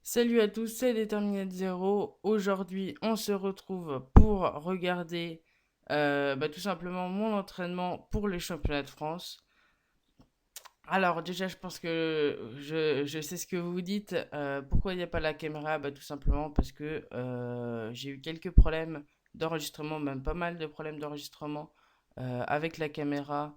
Salut à tous, c'est Déterminate Zero. Aujourd'hui, on se retrouve pour regarder tout simplement mon entraînement pour les championnats de France. Alors déjà, je pense que je sais ce que vous vous dites. Pourquoi il n'y a pas la caméra? Tout simplement parce que j'ai eu quelques problèmes d'enregistrement, même pas mal de problèmes d'enregistrement avec la caméra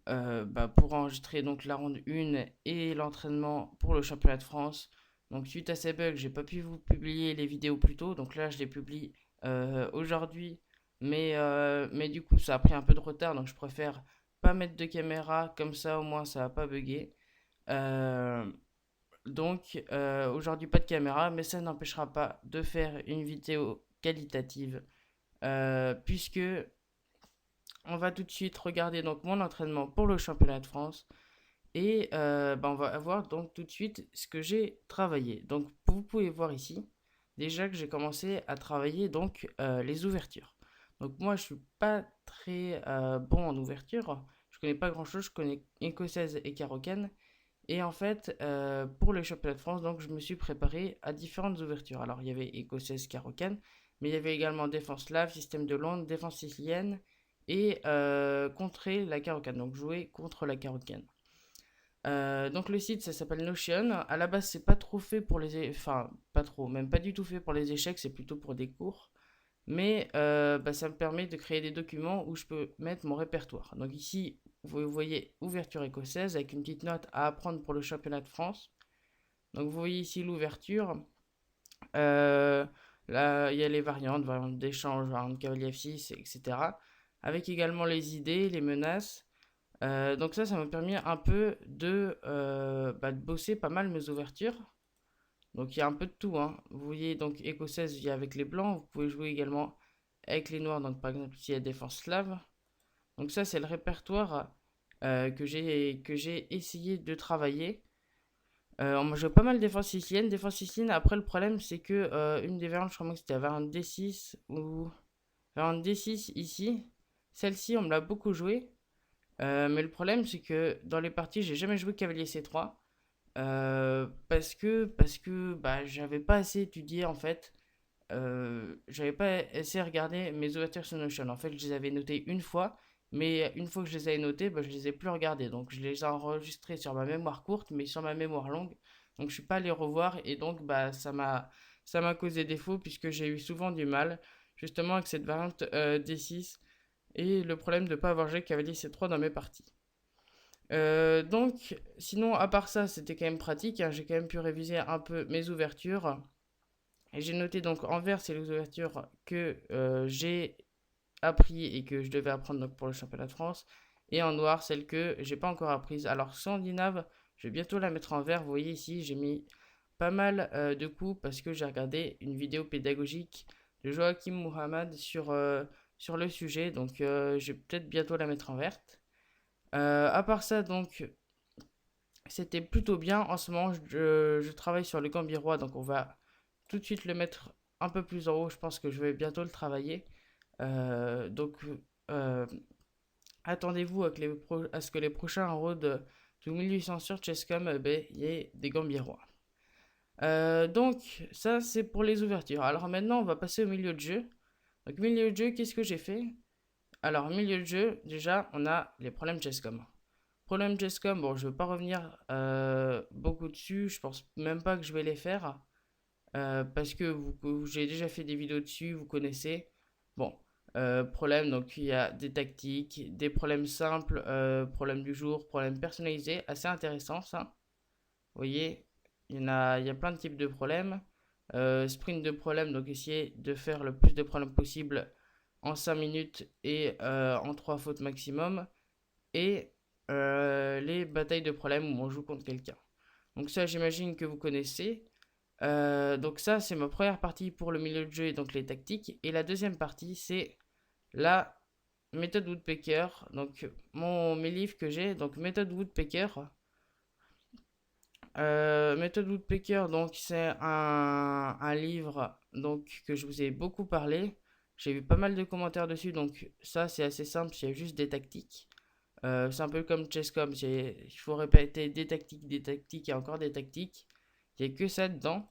pour enregistrer donc la ronde 1 et l'entraînement pour le championnat de France. Donc suite à ces bugs, j'ai pas pu vous publier les vidéos plus tôt. Donc là, je les publie aujourd'hui. Mais du coup, ça a pris un peu de retard. Donc je préfère pas mettre de caméra. Comme ça, au moins, ça va pas bugger. Euh, Aujourd'hui, pas de caméra. Mais ça n'empêchera pas de faire une vidéo qualitative. Puisque on va tout de suite regarder donc mon entraînement pour le championnat de France. Et on va voir donc tout de suite ce que j'ai travaillé. Donc vous pouvez voir ici déjà que j'ai commencé à travailler donc les ouvertures. Donc moi je suis pas très bon en ouverture. Je connais pas grand chose. Je connais écossaise et carocaine. Et en fait pour le championnat de France donc je me suis préparé à différentes ouvertures. Alors il y avait écossaise, carocaine, mais il y avait également défense slave, système de Londres, défense sicilienne et contrer la carocaine. Donc jouer contre la carocaine. Donc le site ça s'appelle Notion. À la base c'est pas trop fait pour enfin pas trop, même pas du tout fait pour les échecs, c'est plutôt pour des cours. Mais ça me permet de créer des documents où je peux mettre mon répertoire. Donc ici vous voyez ouverture écossaise avec une petite note à apprendre pour le championnat de France. Donc vous voyez ici l'ouverture. Euh, Là il y a les variantes d'échange, variantes cavalier F6, etc. Avec également les idées, les menaces. Donc ça m'a permis un peu de bosser pas mal mes ouvertures. Donc il y a un peu de tout, hein. Vous voyez donc écossaise il y a avec les blancs. Vous pouvez jouer également avec les noirs. Donc par exemple ici il y a défense slave. Donc ça c'est le répertoire que j'ai essayé de travailler. On m'a joué pas mal défense sicilienne. Défense sicilienne, après le problème c'est que une des variantes, je crois que c'était la variante D6 ou variante D6 ici. Celle-ci on me l'a beaucoup joué. Mais le problème, c'est que dans les parties, j'ai jamais joué cavalier C3 parce que j'avais pas assez étudié en fait. J'avais pas assez regardé mes ouvertures sur Notion. En fait, je les avais notées une fois, mais une fois que je les avais notées, je les ai plus regardées. Donc, je les ai enregistrées sur ma mémoire courte, mais sur ma mémoire longue. Donc, je suis pas allé revoir et donc ça m'a causé défaut puisque j'ai eu souvent du mal justement avec cette variante D6 et le problème de ne pas avoir joué cavalier C3 dans mes parties. Sinon, à part ça, c'était quand même pratique, hein. J'ai quand même pu réviser un peu mes ouvertures. Et j'ai noté donc en vert, c'est les ouvertures que j'ai appris et que je devais apprendre donc, pour le championnat de France. Et en noir, celles que j'ai pas encore apprises. Alors, Scandinave, je vais bientôt la mettre en vert. Vous voyez ici, j'ai mis pas mal de coups parce que j'ai regardé une vidéo pédagogique de Joachim Muhammad sur le sujet. Donc, je vais peut-être bientôt la mettre en verte. À part ça, donc, c'était plutôt bien. En ce moment, je travaille sur le Gambirois, donc on va tout de suite le mettre un peu plus en haut. Je pense que je vais bientôt le travailler. Euh, donc, euh, Attendez-vous à ce que les prochains roads de 1800 sur Chesscom, il y ait des Gambirois. Donc, ça, c'est pour les ouvertures. Alors maintenant, on va passer au milieu de jeu. Donc, milieu de jeu, qu'est-ce que j'ai fait? Alors, milieu de jeu, déjà, on a les problèmes Chesscom. Problème Chesscom, bon, je ne veux pas revenir beaucoup dessus. Je pense même pas que je vais les faire. Parce que j'ai déjà fait des vidéos dessus, vous connaissez. Bon, problème, donc il y a des tactiques, des problèmes simples, problèmes du jour, problèmes personnalisés, assez intéressant ça. Vous voyez, il y a plein de types de problèmes. Sprint de problèmes, donc essayer de faire le plus de problèmes possible en 5 minutes et en 3 fautes maximum. Et les batailles de problèmes où on joue contre quelqu'un. Donc ça, j'imagine que vous connaissez. Donc ça, c'est ma première partie pour le milieu de jeu et donc les tactiques. Et la deuxième partie, c'est la méthode Woodpecker. Donc mes livres que j'ai, donc méthode Woodpecker. Méthode Woodpecker, donc c'est un livre donc que je vous ai beaucoup parlé. J'ai vu pas mal de commentaires dessus, donc ça c'est assez simple, il y a juste des tactiques. C'est un peu comme Chesscom, il faut répéter des tactiques et encore des tactiques. Il n'y a que ça dedans.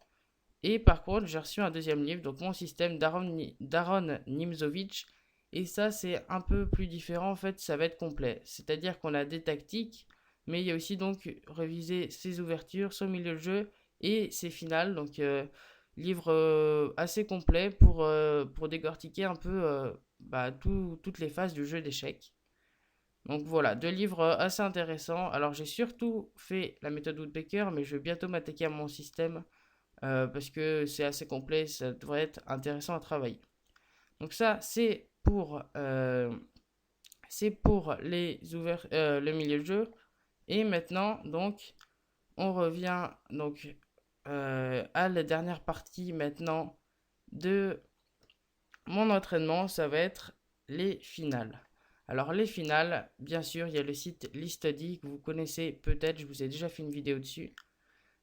Et par contre, j'ai reçu un deuxième livre, donc mon système d'Aaron Nimzowitsch. Et ça, c'est un peu plus différent, en fait, ça va être complet. C'est-à-dire qu'on a des tactiques, mais il y a aussi donc réviser ses ouvertures, son milieu de jeu et ses finales. Donc, livre assez complet pour décortiquer un peu toutes les phases du jeu d'échecs. Donc voilà, deux livres assez intéressants. Alors j'ai surtout fait la méthode Woodpecker, mais je vais bientôt m'attaquer à mon système parce que c'est assez complet, ça devrait être intéressant à travailler. Donc ça, c'est pour le milieu de jeu. Et maintenant, donc, on revient donc à la dernière partie maintenant de mon entraînement, ça va être les finales. Alors les finales, bien sûr, il y a le site Listudy que vous connaissez peut-être, je vous ai déjà fait une vidéo dessus,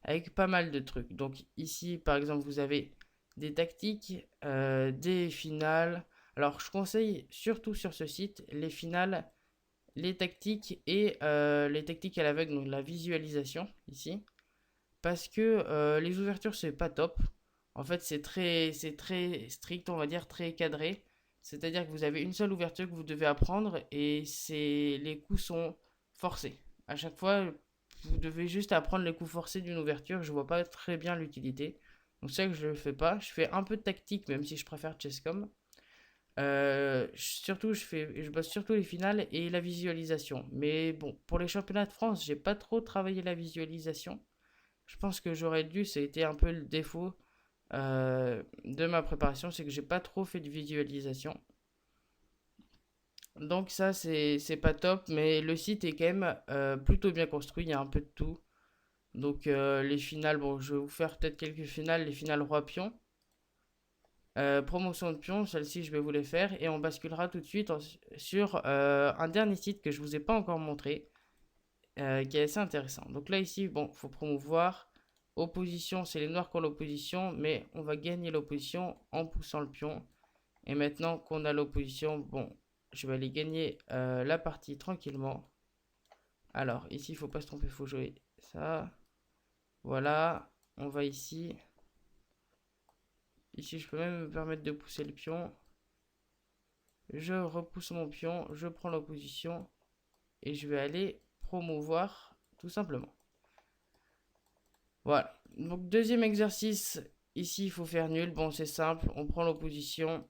avec pas mal de trucs. Donc ici, par exemple, vous avez des tactiques, des finales. Alors je conseille surtout sur ce site les finales, les tactiques et les tactiques à l'aveugle, donc la visualisation ici. Parce que les ouvertures, c'est pas top. En fait, c'est très strict, on va dire, très cadré. C'est-à-dire que vous avez une seule ouverture que vous devez apprendre et les coups sont forcés. À chaque fois, vous devez juste apprendre les coups forcés d'une ouverture. Je vois pas très bien l'utilité. Donc c'est ça que je le fais pas. Je fais un peu de tactique, même si je préfère Chesscom. Surtout, je bosse surtout les finales et la visualisation. Mais bon, pour les championnats de France, j'ai pas trop travaillé la visualisation. Je pense que j'aurais dû, ça a été un peu le défaut de ma préparation, c'est que j'ai pas trop fait de visualisation. Donc ça, c'est pas top, mais le site est quand même plutôt bien construit, il y a un peu de tout. Donc les finales, bon, je vais vous faire peut-être quelques finales, les finales roi-pion. Promotion de pion, celle-ci je vais vous les faire et on basculera tout de suite sur un dernier site que je vous ai pas encore montré, qui est assez intéressant. Donc là ici, bon, faut promouvoir. Opposition, c'est les noirs qui ont l'opposition, mais on va gagner l'opposition en poussant le pion. Et maintenant qu'on a l'opposition, bon, je vais aller gagner la partie tranquillement. Alors, ici, il faut pas se tromper, il faut jouer ça. Voilà, on va ici. Ici, je peux même me permettre de pousser le pion. Je repousse mon pion, je prends l'opposition et je vais aller promouvoir tout simplement. Voilà. Donc deuxième exercice, ici il faut faire nul. Bon, c'est simple, on prend l'opposition,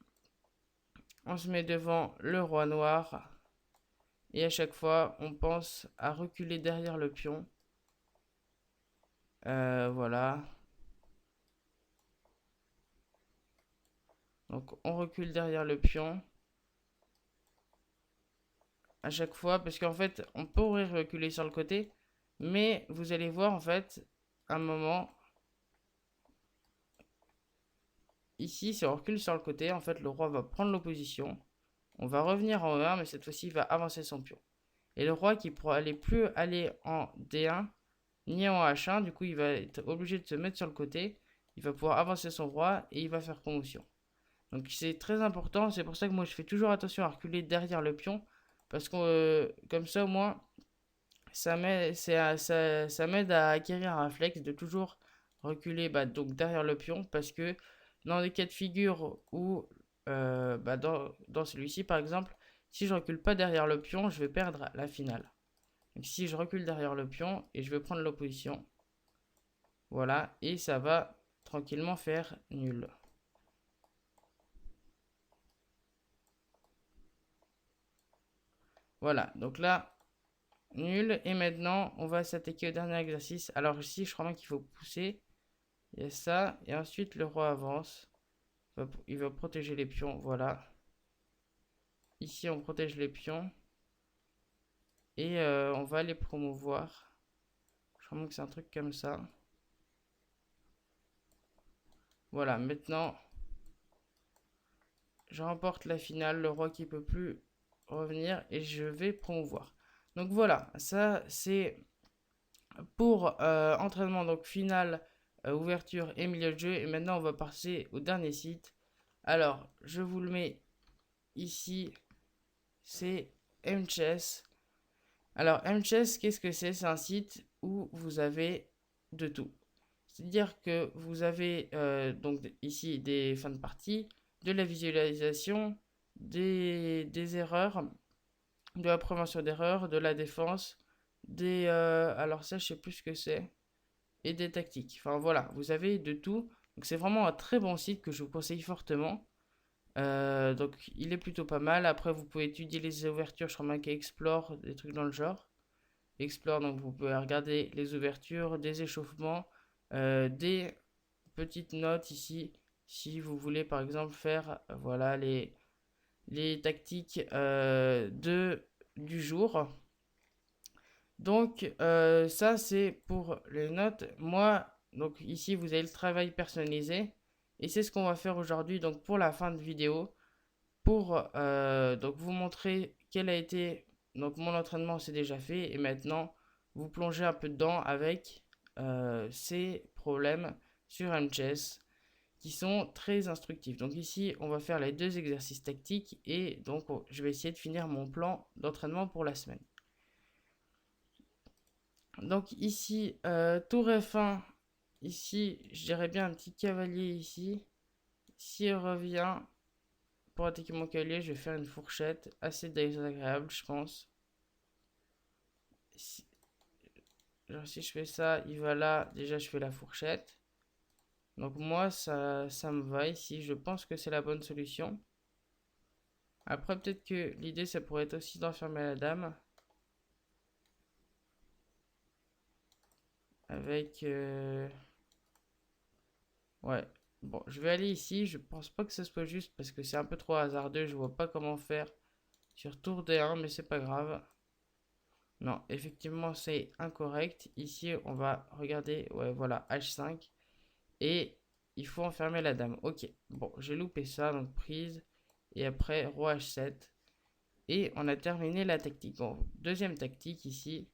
on se met devant le roi noir et à chaque fois on pense à reculer derrière le pion. Voilà. Donc on recule derrière le pion à chaque fois parce qu'en fait on pourrait reculer sur le côté, mais vous allez voir en fait un moment ici si on recule sur le côté, en fait le roi va prendre l'opposition. On va revenir en E1, mais cette fois-ci il va avancer son pion. Et le roi qui pourra plus aller en D1 ni en H1, du coup il va être obligé de se mettre sur le côté. Il va pouvoir avancer son roi et il va faire promotion. Donc c'est très important, c'est pour ça que moi je fais toujours attention à reculer derrière le pion. Parce que comme ça au moins ça m'aide à acquérir un réflexe de toujours reculer donc derrière le pion. Parce que dans des cas de figure où dans celui-ci par exemple, si je recule pas derrière le pion, je vais perdre la finale. Donc si je recule derrière le pion et je vais prendre l'opposition, voilà, et ça va tranquillement faire nul. Voilà, donc là, nul. Et maintenant, on va s'attaquer au dernier exercice. Alors ici, je crois bien qu'il faut pousser. Il y a ça, et ensuite le roi avance. Il va protéger les pions, voilà. Ici, on protège les pions. Et on va les promouvoir. Je crois que c'est un truc comme ça. Voilà, maintenant, je remporte la finale. Le roi qui peut plus revenir et je vais promouvoir. Donc voilà, ça c'est pour entraînement donc finale, ouverture et milieu de jeu. Et maintenant on va passer au dernier site. Alors je vous le mets ici, c'est Mchess. Alors Mchess, qu'est-ce que c'est? C'est un site où vous avez de tout. C'est-à-dire que vous avez donc ici des fins de partie, de la visualisation, des erreurs, de la prévention d'erreurs, de la défense, alors ça je sais plus ce que c'est, et des tactiques. Enfin voilà, vous avez de tout. Donc c'est vraiment un très bon site que je vous conseille fortement. Donc il est plutôt pas mal. Après vous pouvez étudier les ouvertures sur Mac Explore, des trucs dans le genre. Explore, donc vous pouvez regarder les ouvertures, des échauffements, des petites notes ici. Si vous voulez par exemple faire voilà, les tactiques du jour. Donc ça c'est pour les notes. Moi, donc ici vous avez le travail personnalisé. Et c'est ce qu'on va faire aujourd'hui donc pour la fin de vidéo. Pour donc vous montrer quel a été... Donc mon entraînement c'est déjà fait. Et maintenant vous plongez un peu dedans avec ces problèmes sur MChess qui sont très instructifs. Donc ici on va faire les deux exercices tactiques. Et donc je vais essayer de finir mon plan d'entraînement pour la semaine. Donc ici, tour F1, ici, je dirais bien un petit cavalier ici. S'il revient, pour attaquer mon cavalier, je vais faire une fourchette assez désagréable, je pense. Genre si je fais ça, il va là, déjà je fais la fourchette. Donc moi, ça me va ici, je pense que c'est la bonne solution. Après, peut-être que l'idée, ça pourrait être aussi d'enfermer la dame. Avec... Ouais. Bon, je vais aller ici. Je pense pas que ce soit juste parce que c'est un peu trop hasardeux. Je vois pas comment faire sur tour D1, mais c'est pas grave. Non, effectivement, c'est incorrect. Ici, on va regarder. Ouais, voilà, H5. Et il faut enfermer la dame. Ok. Bon, j'ai loupé ça. Donc, prise. Et après, roi H7. Et on a terminé la tactique. Bon, deuxième tactique ici.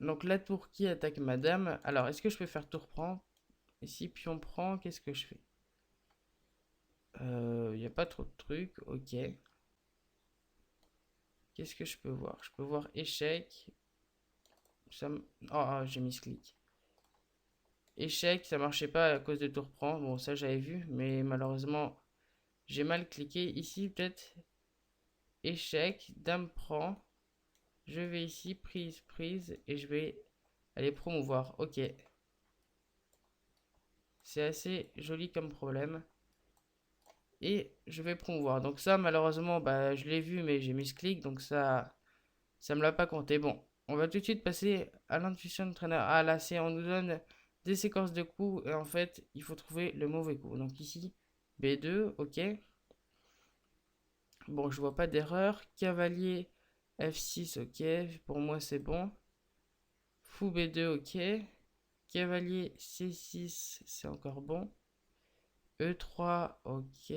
Donc, la tour qui attaque ma dame. Alors, est-ce que je peux faire tour prend? Ici, pion prend. Qu'est-ce que je fais? Il n'y a pas trop de trucs. Ok. Qu'est-ce que je peux voir? Je peux voir échec. Oh, j'ai mis ce clic. Échec, ça marchait pas à cause de tour prend. Bon, ça j'avais vu, mais malheureusement, j'ai mal cliqué. Ici, peut-être échec, dame prend. Je vais ici, prise, prise, et je vais aller promouvoir. Ok. C'est assez joli comme problème. Et je vais promouvoir. Donc ça, malheureusement, bah, je l'ai vu, mais j'ai mis ce clic, donc ça me l'a pas compté. Bon, on va tout de suite passer à l'intuition de traîneur. Ah là, on nous donne des séquences de coups et en fait, il faut trouver le mauvais coup. Donc ici, B2, ok. Bon, je vois pas d'erreur. Cavalier F6, ok. Pour moi, c'est bon. Fou B2, ok. Cavalier C6, c'est encore bon. E3, ok.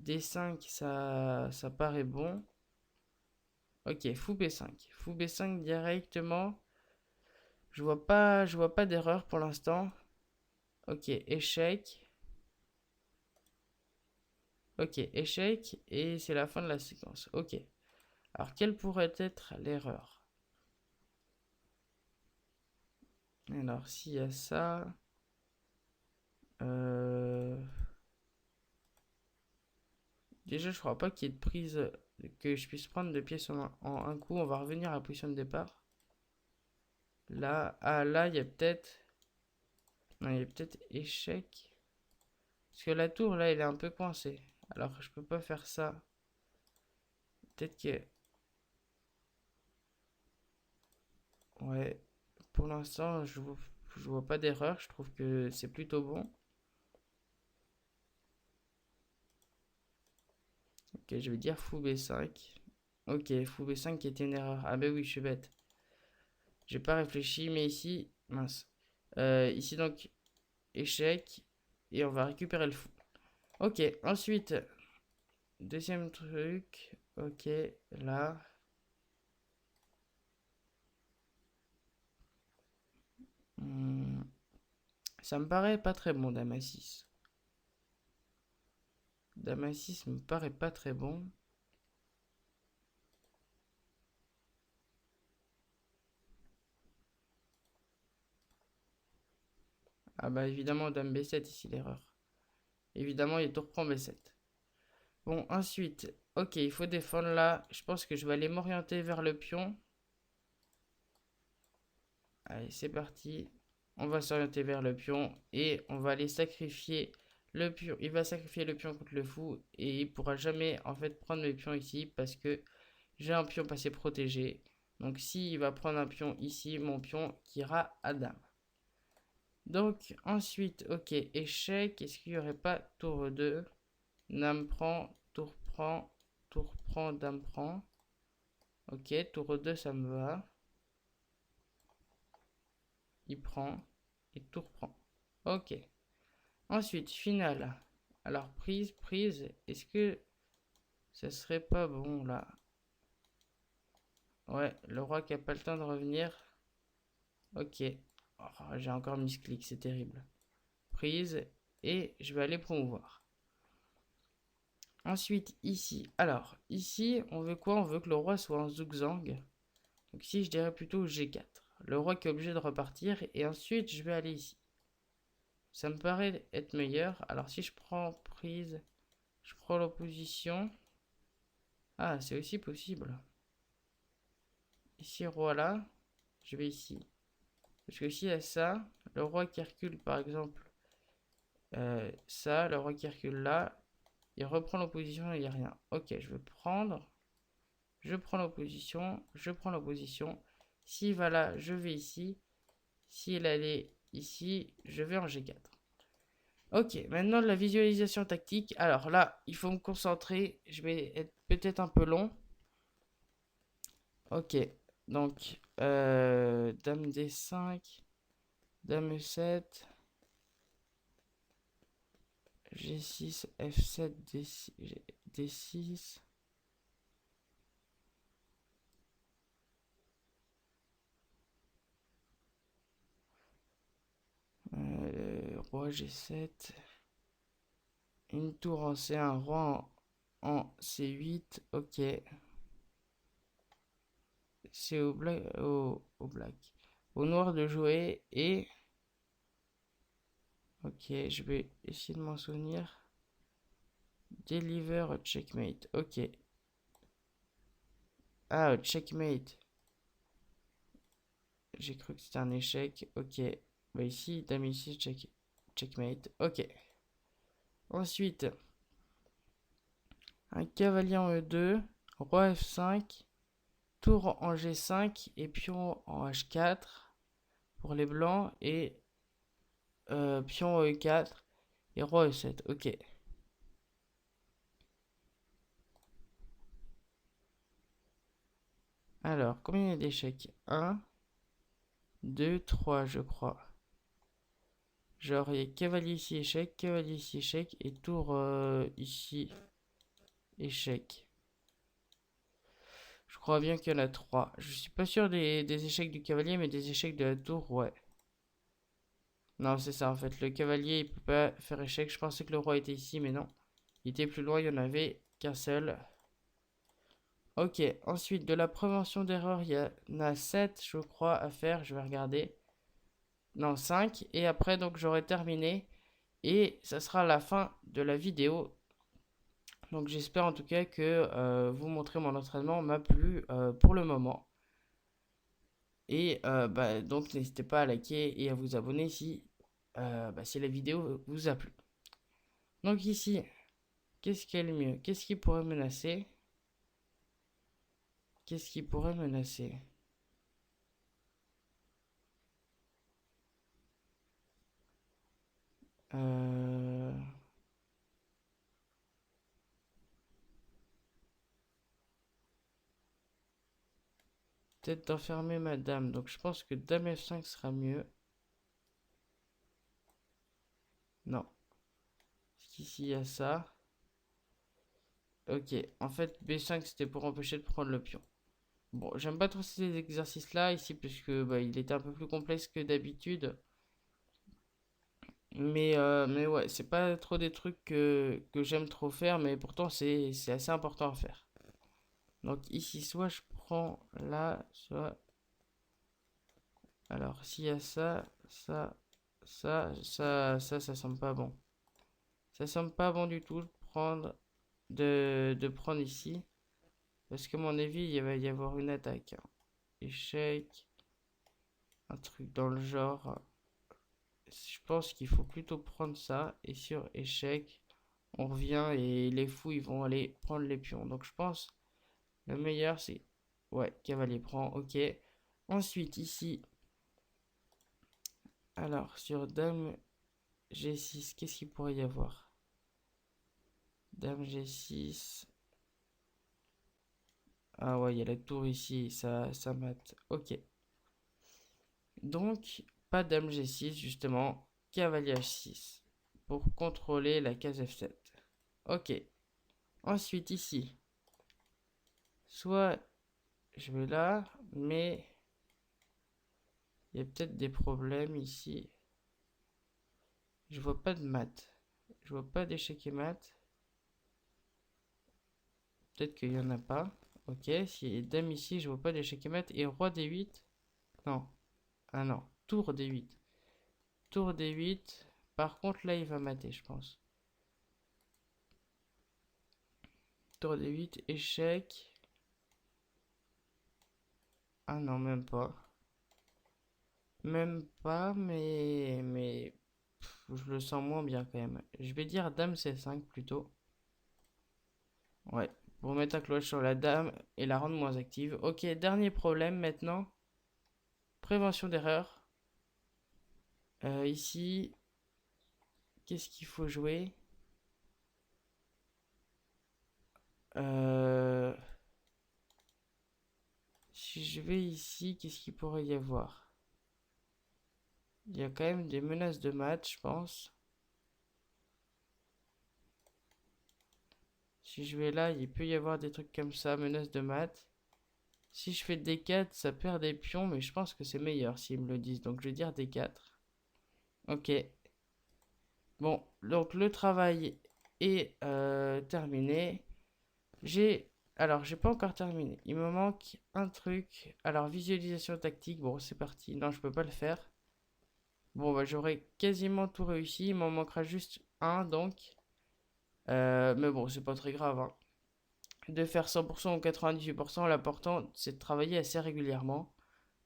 D5, ça paraît bon. Ok, fou B5. Fou B5 directement. Je vois pas d'erreur pour l'instant. Ok, échec. Ok, échec. Et c'est la fin de la séquence. Ok. Alors, quelle pourrait être l'erreur? Alors, s'il y a ça... Déjà, je crois pas qu'il y ait de prise que je puisse prendre de pièces en un coup. On va revenir à la position de départ. Là, là, il y a peut-être... Non, il y a peut-être échec. Parce que la tour, là, elle est un peu coincée. Alors, je peux pas faire ça. Peut-être que... Ouais. Pour l'instant, je vois pas d'erreur. Je trouve que c'est plutôt bon. Ok, je vais dire fou B5. Ok, fou B5 qui était une erreur. Ah bah oui, je suis bête. J'ai pas réfléchi, mais ici... Mince. Ici, donc, échec. Et on va récupérer le fou. Ok, ensuite... Deuxième truc. Ok, là. Hmm, ça me paraît pas très bon, Dame A6. Dame A6 me paraît pas très bon. Ah bah évidemment, dame B7 ici, l'erreur. Évidemment, il tour prend B7. Bon, ensuite, ok, il faut défendre là. Je pense que je vais aller m'orienter vers le pion. Allez, c'est parti. On va s'orienter vers le pion et on va aller sacrifier le pion. Il va sacrifier le pion contre le fou et il pourra jamais en fait prendre mes pions ici parce que j'ai un pion passé protégé. Donc s'il va prendre un pion ici, mon pion qui ira à dame. Donc ensuite, ok, échec. Est-ce qu'il n'y aurait pas tour 2? Dame prend, tour prend, dame prend. Ok, tour 2, ça me va. Il prend et tour prend. Ok. Ensuite, finale. Alors, prise. Est-ce que ça serait pas bon là? Ouais, le roi qui a pas le temps de revenir. Ok. Oh, j'ai encore mis ce clic, c'est terrible. Prise. Et je vais aller promouvoir. Ensuite, ici. Alors, ici, on veut quoi? On veut que le roi soit en zugzang. Donc ici, je dirais plutôt G4. Le roi qui est obligé de repartir. Et ensuite, je vais aller ici. Ça me paraît être meilleur. Alors, si je prends prise, je prends l'opposition. Ah, c'est aussi possible. Ici, roi là. Je vais ici. Parce que s'il y a ça, le roi qui recule par exemple, ça, le roi qui recule là, il reprend l'opposition et il n'y a rien. Ok, je vais prendre. Je prends l'opposition. Je prends l'opposition. S'il va là, je vais ici. S'il allait ici, je vais en G4. Ok, maintenant la visualisation tactique. Alors là, il faut me concentrer. Je vais être peut-être un peu long. Ok, donc dame D5, dame E7, G6, F7, D6. Roi G7. Une tour en C1, roi en C8. Ok. C'est au black. Au black. Au noir de jouer. Et. Ok, je vais essayer de m'en souvenir. Deliver checkmate. Ok. Ah, checkmate. J'ai cru que c'était un échec. Ok. Bah ici, dame ici, checkmate. Ok. Ensuite, un cavalier en E2, roi F5, tour en G5 et pion en H4 pour les blancs et pion en E4 et roi E7. Ok. Alors, combien il y a d'échecs? 1, 2, 3, je crois. Genre, il y a cavalier ici, échec, et tour ici, échec. Je crois bien qu'il y en a 3. Je suis pas sûr des échecs du cavalier, mais des échecs de la tour, ouais. Non, c'est ça en fait. Le cavalier, il peut pas faire échec. Je pensais que le roi était ici, mais non. Il était plus loin, il y en avait qu'un seul. Ok, ensuite, de la prévention d'erreur, il y en a 7, je crois, à faire. Je vais regarder. Non, 5. Et après, donc, j'aurai terminé. Et ça sera la fin de la vidéo. Donc, j'espère en tout cas que vous montrer mon entraînement m'a plu pour le moment. Et bah, donc, n'hésitez pas à liker et à vous abonner si la vidéo vous a plu. Donc, ici, qu'est-ce qui est le mieux? Qu'est-ce qui pourrait menacer? Qu'est-ce qui pourrait menacer? euh... Peut-être d'enfermer ma dame. Donc je pense que dame F5 sera mieux. Non. Parce qu'ici il y a ça. Ok. En fait, B5 c'était pour empêcher de prendre le pion. Bon, j'aime pas trop ces exercices-là ici puisque bah, il était un peu plus complexe que d'habitude. Mais ouais, c'est pas trop des trucs que j'aime trop faire, mais pourtant c'est assez important à faire. Donc ici, soit je prends là, soit... Alors, s'il y a ça, ça, Ça sent pas bon. Ça sent pas bon du tout de prendre ici. Parce que à mon avis, il va y avoir une attaque, hein. Échec, un truc dans le genre. Je pense qu'il faut plutôt prendre ça. Et sur échec, on revient et les fous, ils vont aller prendre les pions. Donc je pense, le meilleur, c'est... Ouais, cavalier prend, ok. Ensuite, ici... Alors, sur dame G6, qu'est-ce qu'il pourrait y avoir? Dame G6... Ah ouais, il y a la tour ici, ça mate. Ok. Donc, pas dame G6, justement. Cavalier H6. Pour contrôler la case F7. Ok. Ensuite, ici. Soit je vais là, mais il y a peut-être des problèmes ici. Je vois pas de mat. Je vois pas d'échec et mat. Peut-être qu'il y en a pas. Ok, s'il y a dame ici, je vois pas d'échec et mat. Et roi D8. Non. Ah non. Tour D8. Tour D8. Par contre, là, il va mater, je pense. Tour D8, échec. Ah non, même pas. Même pas, mais je le sens moins bien quand même. Je vais dire dame C5 plutôt. Ouais, pour mettre un cloche sur la dame et la rendre moins active. Ok, dernier problème maintenant. Prévention d'erreur. Ici, qu'est-ce qu'il faut jouer? Euh, Si je vais ici, qu'est-ce qu'il pourrait y avoir? Il y a quand même des menaces de match, je pense. Si je vais là, il peut y avoir des trucs comme ça, menaces de mat. Si je fais D4, ça perd des pions, mais je pense que c'est meilleur s'ils me le disent. Donc je vais dire D4. Ok. Bon, donc le travail est terminé. Alors, j'ai pas encore terminé. Il me manque un truc. Alors, visualisation tactique. Bon, c'est parti. Non, je peux pas le faire. Bon, bah, j'aurai quasiment tout réussi. Il m'en manquera juste un, donc. Mais bon, c'est pas très grave, hein. De faire 100% ou 98%, l'important, c'est de travailler assez régulièrement.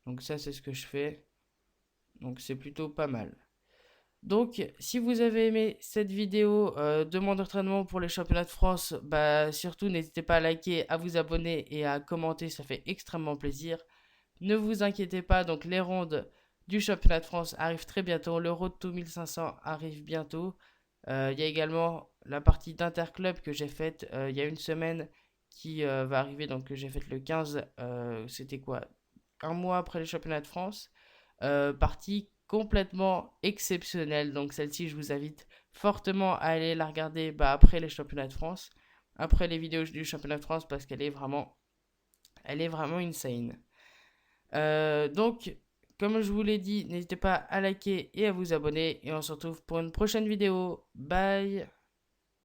Donc ça, c'est ce que je fais. Donc c'est plutôt pas mal. Donc, si vous avez aimé cette vidéo de mon entraînement pour les championnats de France, bah surtout n'hésitez pas à liker, à vous abonner et à commenter, ça fait extrêmement plaisir. Ne vous inquiétez pas, donc les rondes du championnat de France arrivent très bientôt, le Road to 1500 arrive bientôt. Il y a également la partie d'Interclub que j'ai faite il y a une semaine qui va arriver, donc que j'ai faite le 15, c'était quoi? Un mois après les championnats de France. Partie complètement exceptionnelle. Donc celle-ci, je vous invite fortement à aller la regarder après les championnats de France, après les vidéos du championnat de France, parce elle est vraiment insane. Donc, comme je vous l'ai dit, n'hésitez pas à liker et à vous abonner. Et on se retrouve pour une prochaine vidéo. Bye!